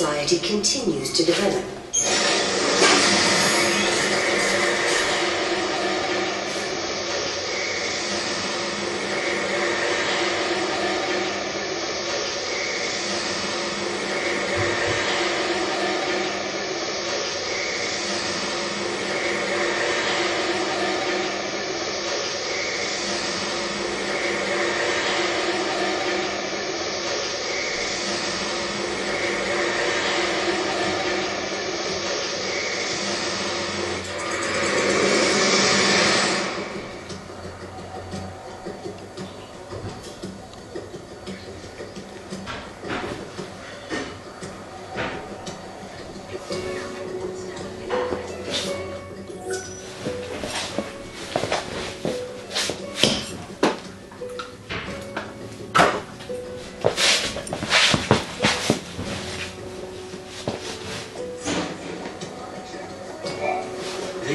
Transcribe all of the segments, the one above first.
society continues to develop.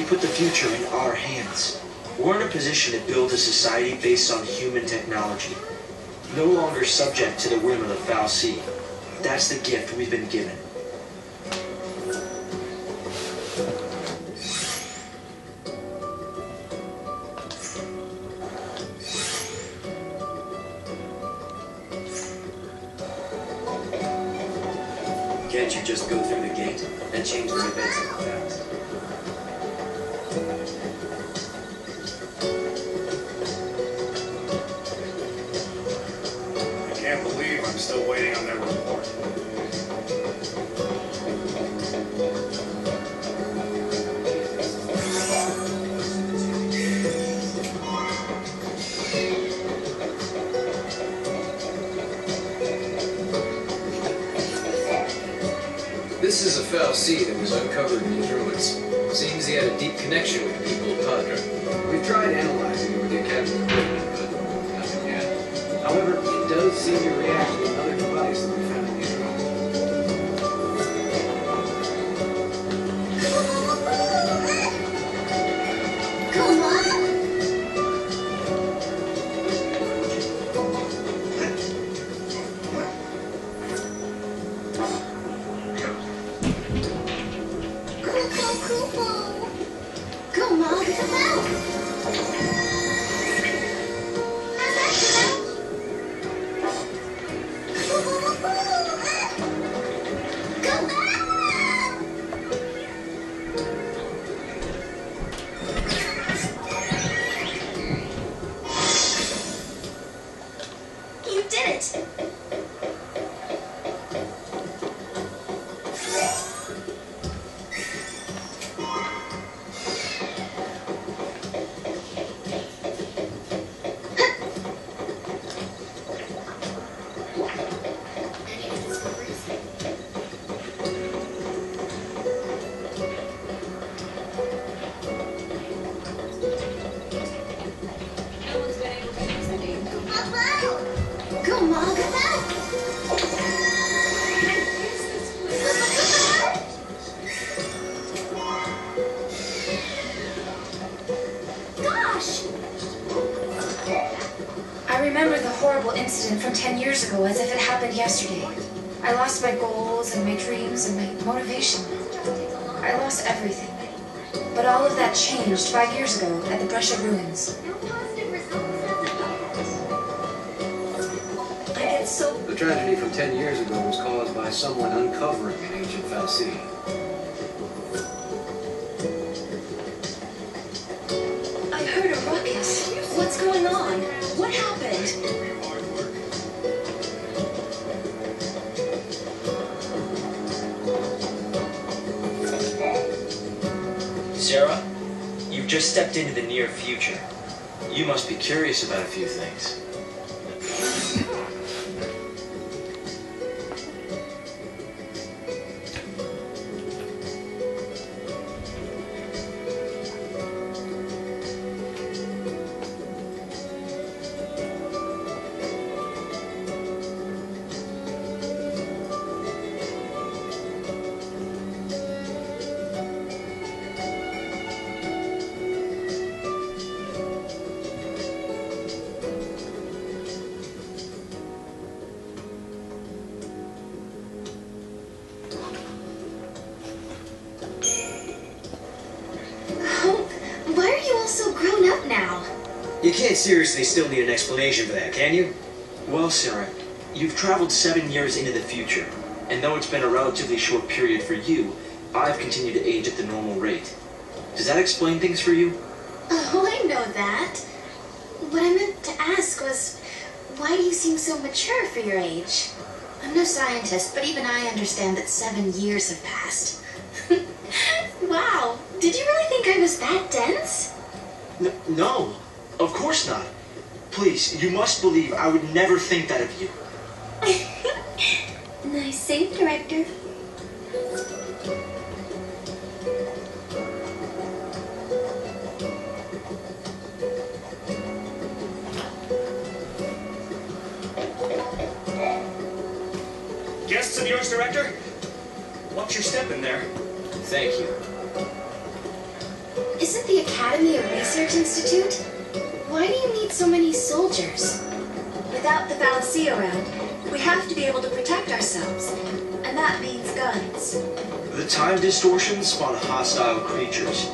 Put the future in our hands. We're in a position to build a society based on human technology, no longer subject to the whim of the foul sea. That's the gift we've been given. Can't you just go through the gate and change the events in the past? I'm still waiting on their report. This is a foul sea that was uncovered in these ruins. Seems he had a deep connection with the people of Padre. We've tried analyzing it with the Academy equipment, but nothing yet. However, it does seem to react to another device that we found in these ruins. Come on! Come on, come out! You did it! Come on, come out! Gosh! I remember the horrible incident from 10 years ago as if it happened yesterday. I lost my goals and my dreams and my motivation. I lost everything. But all of that changed 5 years ago at the Brescia ruins. The tragedy from 10 years ago was caused by someone uncovering an ancient foul sea. I heard a ruckus. What's going on? What happened? Sarah, you've just stepped into the near future. You must be curious about a few things. can't seriously still need an explanation for that, can you? Well, Sarah, you've traveled 7 years into the future, and though it's been a relatively short period for you, I've continued to age at the normal rate. Does that explain things for you? Oh, I know that. What I meant to ask was, why do you seem so mature for your age? I'm no scientist, but even I understand that 7 years have passed. Wow, did you really think I was that dense? No, of course not. Please, you must believe I would never think that of you. Nice save, Director. Guests of yours, Director? Watch your step in there. Thank you. Isn't the Academy a research institute? Why do you need so many soldiers? Without the fallacy around, we have to be able to protect ourselves. And that means guns. The time distortions spawn hostile creatures.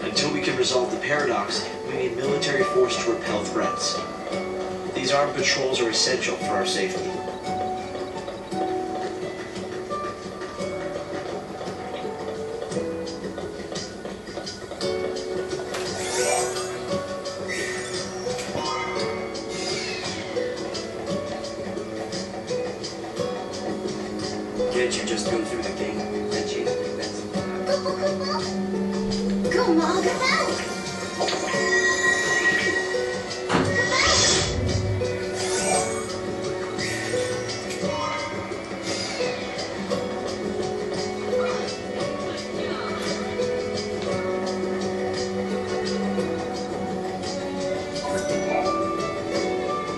Until we can resolve the paradox, we need military force to repel threats. These armed patrols are essential for our safety. Can't you just go through the gate and change the events? Come on, come out!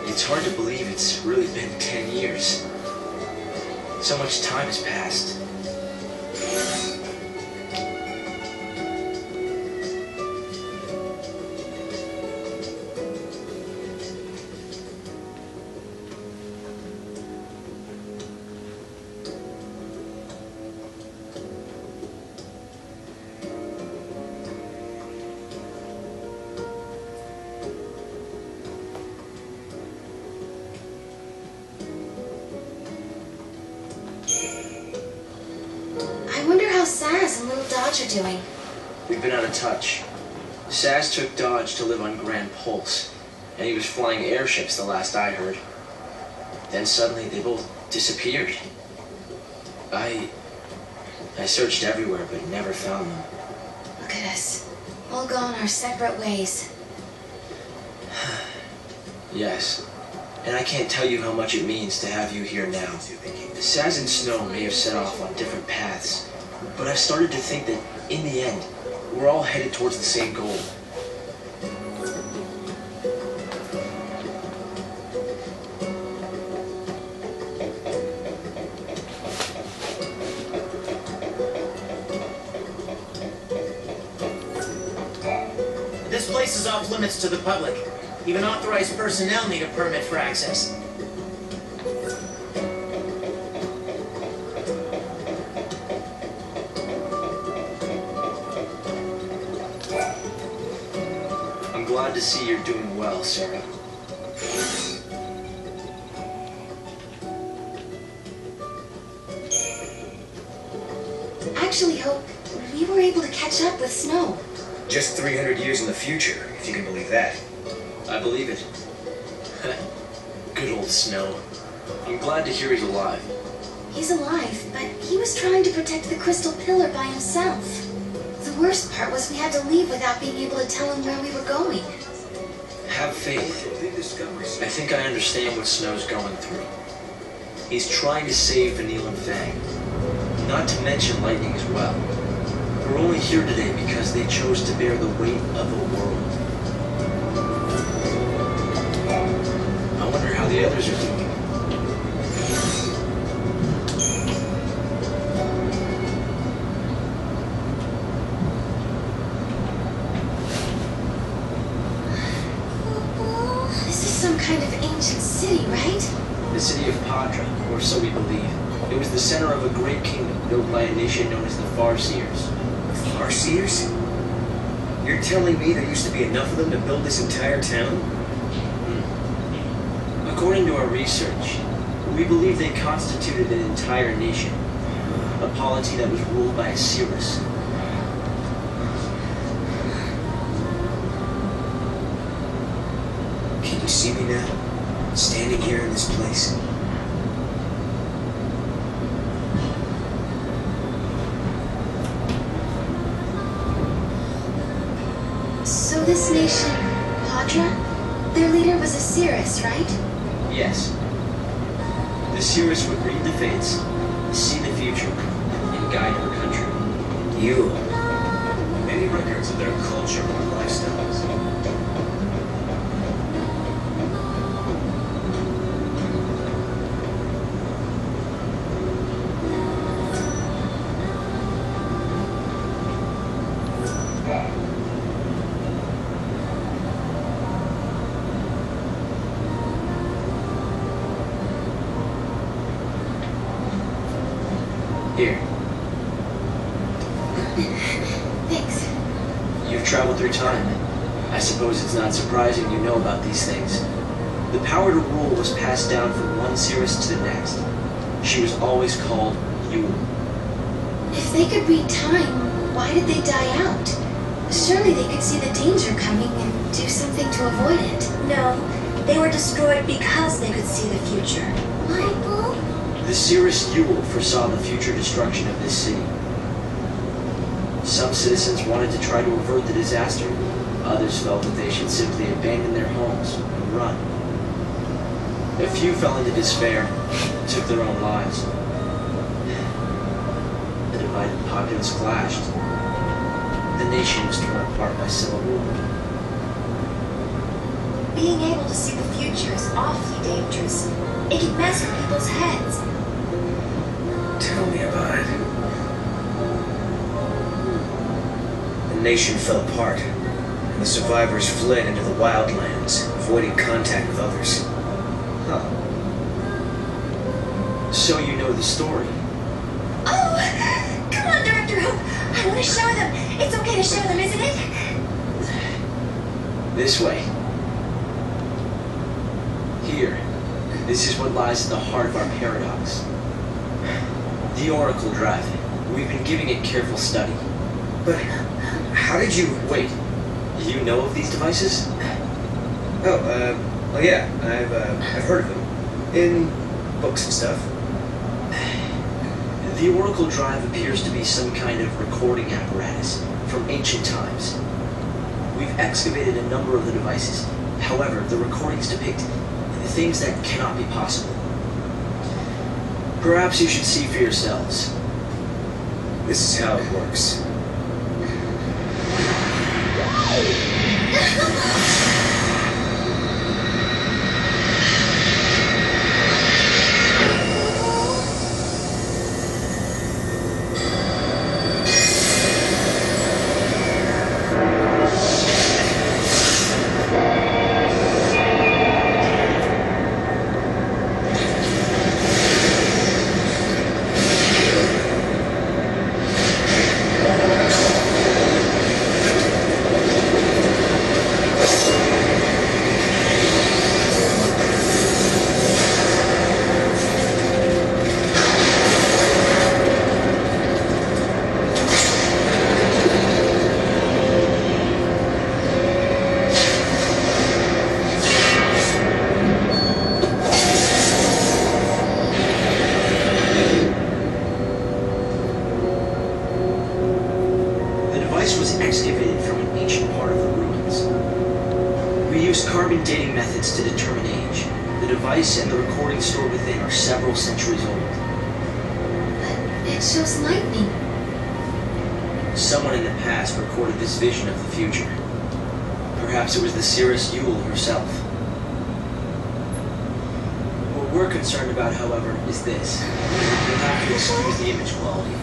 It's hard to believe it's really been 10 years. So much time has passed. I wonder how Saz and Little Dodge are doing. We've been out of touch. Saz took Dodge to live on Grand Pulse, and he was flying airships the last I heard. Then suddenly they both disappeared. I searched everywhere but never found them. Look at us, all gone our separate ways. Yes, and I can't tell you how much it means to have you here now. Saz and Snow may have set off on different paths, but I've started to think that, in the end, we're all headed towards the same goal. This place is off limits to the public. Even authorized personnel need a permit for access. I'm glad to see you're doing well, Sarah. Actually, Hope, we were able to catch up with Snow. Just 300 years in the future, if you can believe that. I believe it. Good old Snow. I'm glad to hear he's alive. He's alive, but he was trying to protect the Crystal Pillar by himself. The worst part was we had to leave without being able to tell him where we were going. Have faith. I think I understand what Snow's going through. He's trying to save Vanille and Fang. Not to mention Lightning as well. We're only here today because they chose to bear the weight of the world. I wonder how the others are doing. This is some kind of ancient city, right? The city of Padra, or so we believe. It was the center of a great kingdom built by a nation known as the Farseers. Farseers? You're telling me there used to be enough of them to build this entire town? According to our research, we believe they constituted an entire nation. A polity that was ruled by a Cirrus. Can you see me now? Standing here in this place? So this nation, Padra, their leader was a Cirrus, right? Yes. The Cirrus would read the fates, see the future, and guide our country. You. Any records of their culture or lifestyles? Here, Thanks. you've traveled through time. I suppose it's not surprising you know about these things. The power to rule was passed down from one Cirrus to the next. She was always called Yule. If they could read time, why did they die out? Surely they could see the danger coming and do something to avoid it. No, they were destroyed because they could see the future. Michael? The Cirrus Yule foresaw the future destruction of this city. Some citizens wanted to try to avert the disaster. Others felt that they should simply abandon their homes and run. A few fell into despair, took their own lives. The divided populace clashed. The nation was torn apart by civil war. Being able to see the future is awfully dangerous. It can mess with people's heads. Tell me about it. The nation fell apart, and the survivors fled into the wildlands, avoiding contact with others. Huh. So you know the story. Oh! Come on, Director Hope! I want to show them! It's okay to show them, isn't it? This way. Here. This is what lies at the heart of our paradox. The Oracle Drive. We've been giving it careful study. But how did you... Wait. You know of these devices? Oh, well, yeah, I've heard of them. In books and stuff. The Oracle Drive appears to be some kind of recording apparatus from ancient times. We've excavated a number of the devices. However, the recordings depict things that cannot be possible. Perhaps you should see for yourselves. This is how it works. Excavated from an ancient part of the ruins. We used carbon dating methods to determine age. The device and the recording stored within are several centuries old. But it shows lightning. Someone in the past recorded this vision of the future. Perhaps it was the Cirrus Yule herself. What we're concerned about, however, is this. You'll have to excuse the image quality.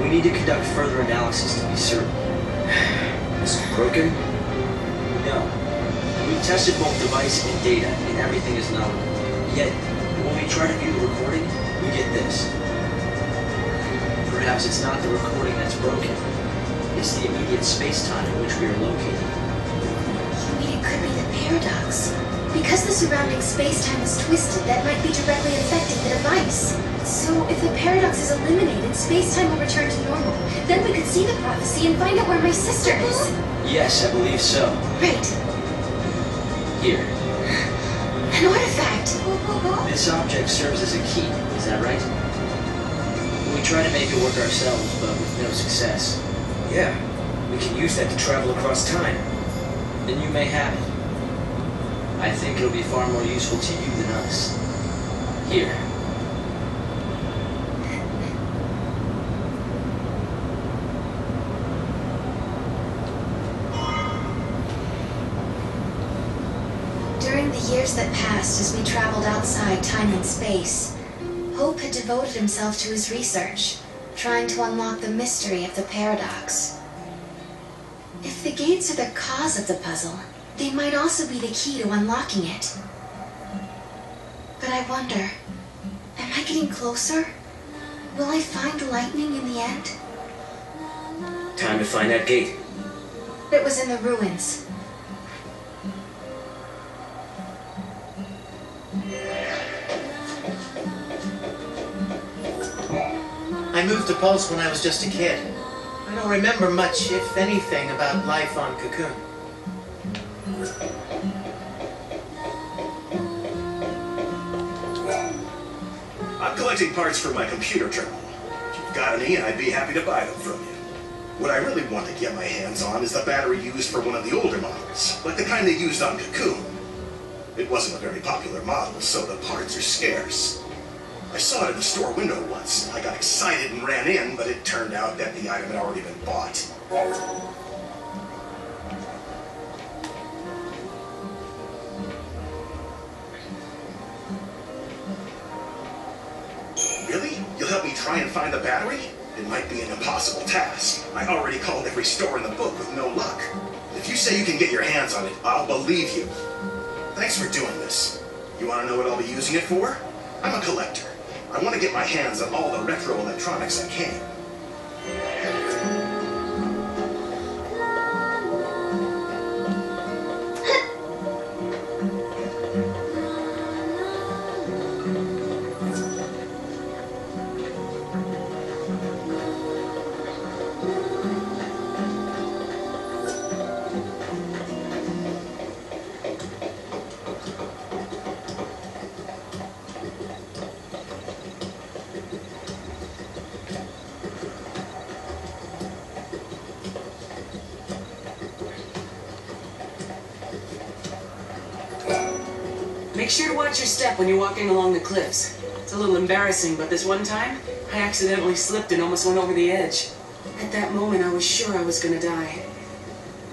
We need to conduct further analysis to be certain. Is it broken? No. We've tested both device and data, and everything is nominal. Yet, when we try to view the recording, we get this. Perhaps it's not the recording that's broken. It's the immediate space-time in which we are located. You mean it could be the paradox? Because the surrounding space-time is twisted, that might be directly affecting the device. So, if the paradox is eliminated, space-time will return to normal. Then we could see the prophecy and find out where my sister is. Yes, I believe so. Great. Here. An artifact. This object serves as a key, is that right? We try to make it work ourselves, but with no success. Yeah, we can use that to travel across time. Then you may have it. I think it'll be far more useful to you than us. Here. During the years that passed as we traveled outside time and space, Hope had devoted himself to his research, trying to unlock the mystery of the paradox. If the gates are the cause of the puzzle, they might also be the key to unlocking it. But I wonder, am I getting closer? Will I find lightning in the end? Time to find that gate. It was in the ruins. I moved to Pulse when I was just a kid. I don't remember much, if anything, about life on Cocoon. I'm collecting parts for my computer terminal. If you've got any, I'd be happy to buy them from you. What I really want to get my hands on is the battery used for one of the older models, like the kind they used on Cocoon. It wasn't a very popular model, so the parts are scarce. I saw it in the store window once. I got excited and ran in, but it turned out that the item had already been bought. Really? You'll help me try and find the battery? It might be an impossible task. I already called every store in the book with no luck. If you say you can get your hands on it, I'll believe you. Thanks for doing this. You want to know what I'll be using it for? I'm a collector. I want to get my hands on all the retro electronics I can. Make sure to watch your step when you're walking along the cliffs. It's a little embarrassing, but this one time, I accidentally slipped and almost went over the edge. At that moment, I was sure I was gonna die.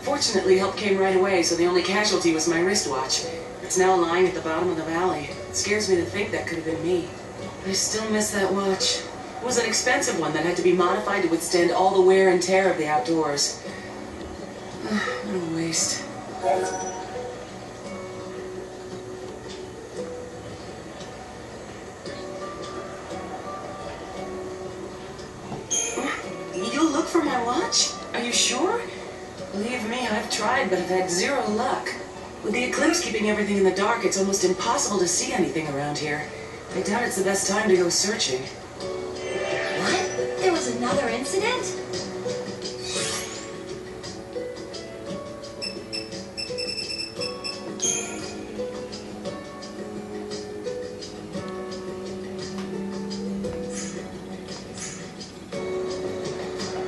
Fortunately, help came right away, so the only casualty was my wristwatch. It's now lying at the bottom of the valley. It scares me to think that could have been me. I still miss that watch. It was an expensive one that had to be modified to withstand all the wear and tear of the outdoors. What a waste. You'll look for my watch? Are you sure? Believe me, I've tried, but I've had zero luck. With the eclipse keeping everything in the dark, it's almost impossible to see anything around here. I doubt it's the best time to go searching. What? There was another incident?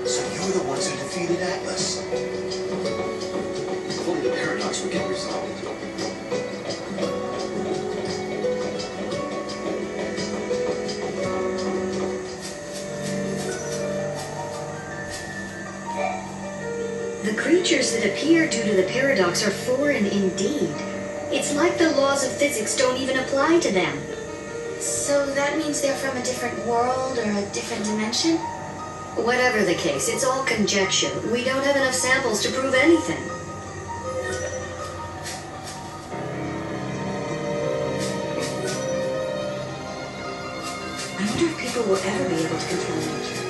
So you're the ones who defeated Atlas. If only the paradox would get resolved. The creatures that appear due to the paradox are foreign indeed. It's like the laws of physics don't even apply to them. So that means they're from a different world or a different dimension? Whatever the case, it's all conjecture. We don't have enough samples to prove anything. I wonder if people will ever be able to control nature.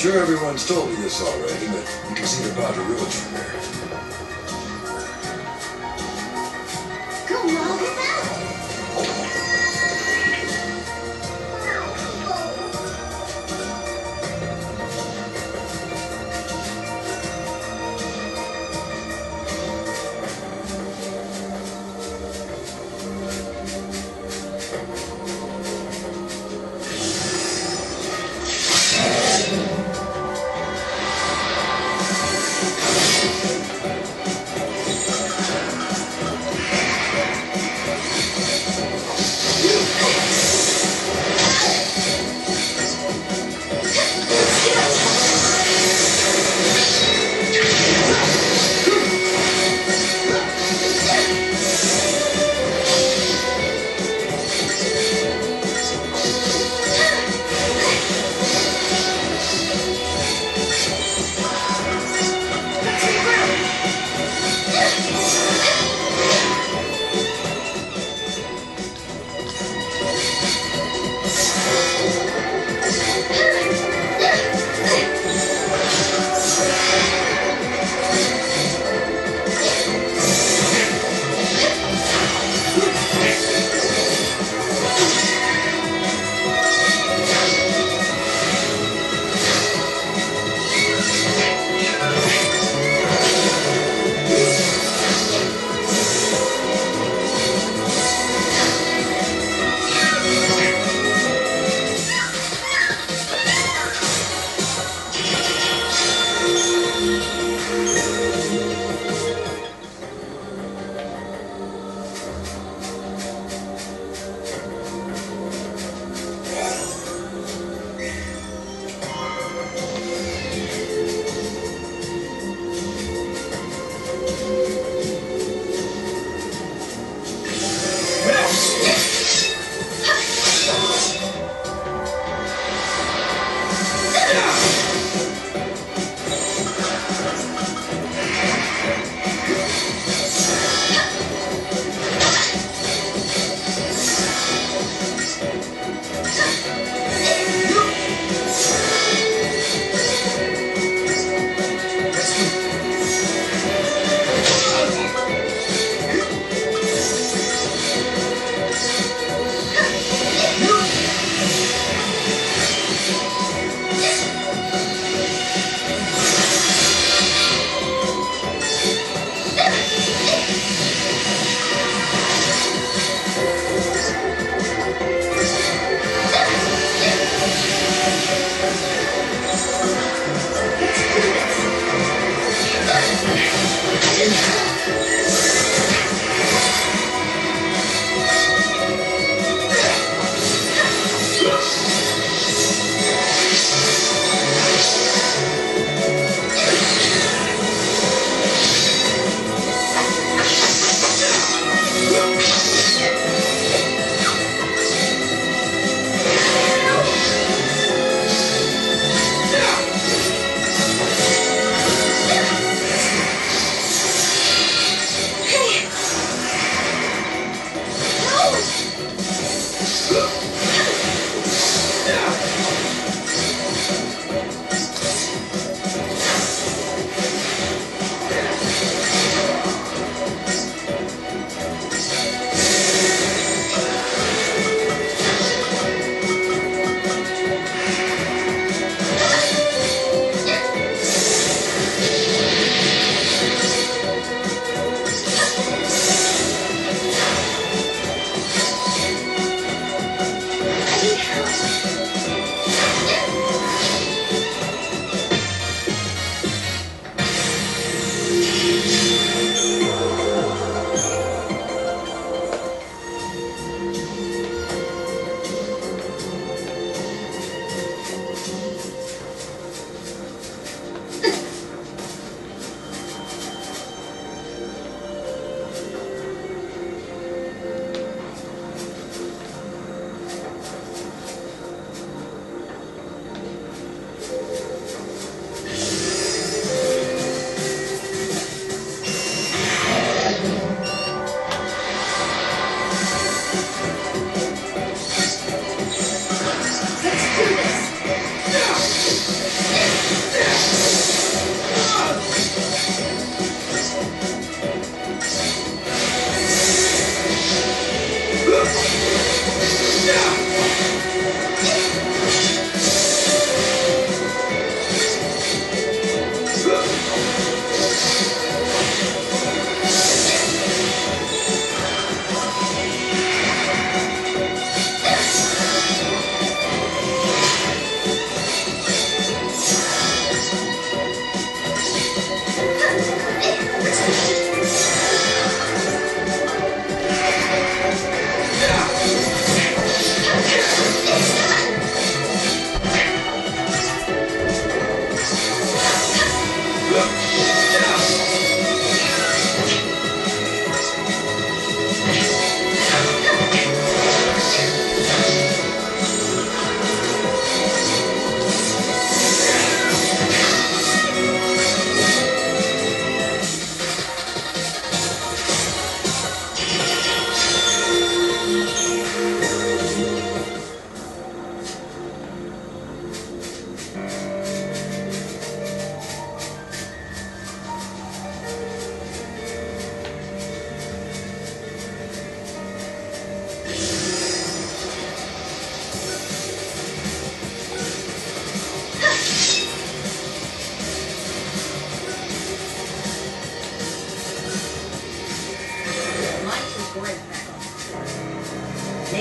sure everyone's told you this already, but you can see the Padre ruins from there. Go, Mom, get out!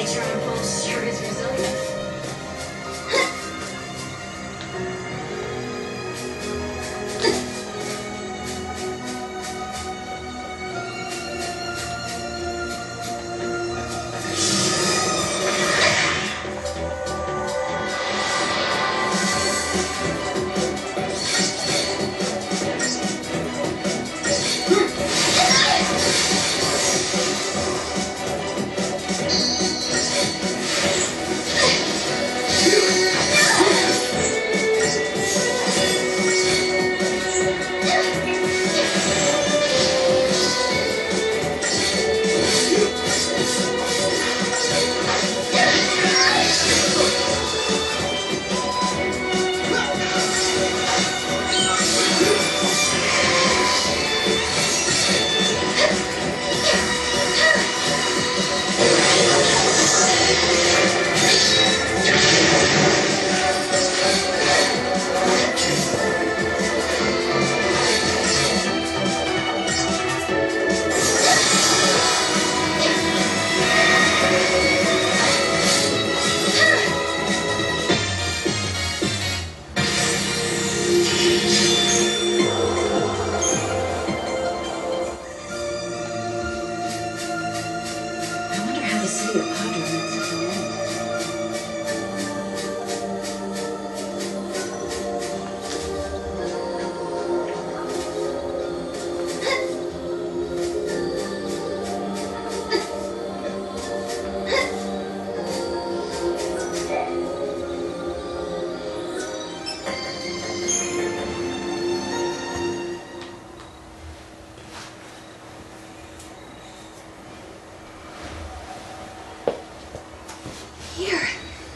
eternal pulse sure is resilient.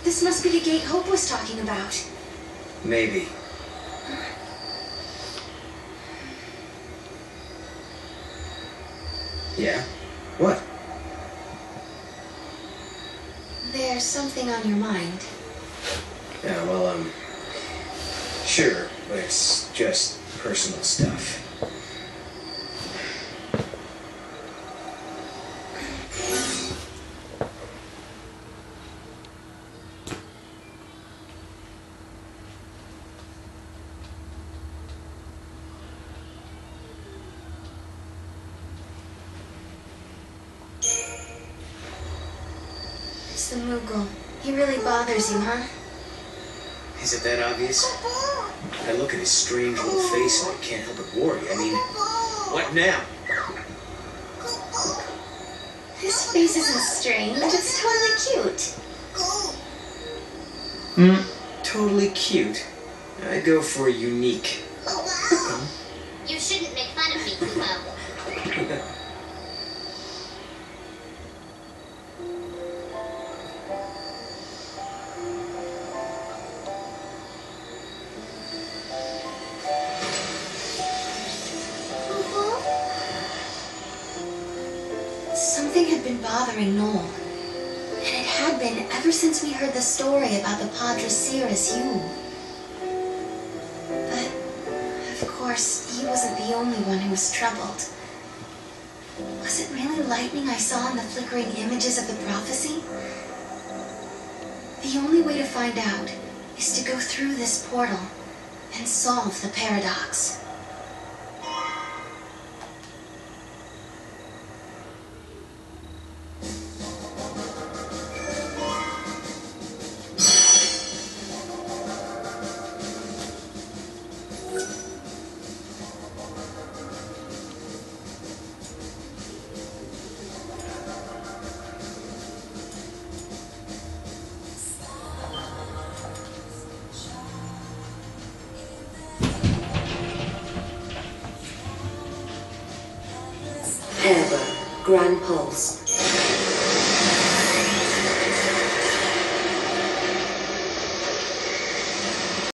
This must be the gate Hope was talking about. Maybe. Yeah? What? There's something on your mind. Yeah, well, sure, but it's just personal stuff. It's the Moogle. He really bothers you, huh? Is it that obvious? I look at his strange little face and I can't help but worry. I mean, what now? His face isn't strange. It's totally cute. Totally cute. I'd go for unique. You shouldn't make fun of me, Kumo. Something had been bothering Noel. And it had been ever since we heard the story about the Padre Cirrus Hume. But, of course, he wasn't the only one who was troubled. Was it really lightning I saw in the flickering images of the prophecy? The only way to find out is to go through this portal and solve the paradox. Airburn, Grand Pulse,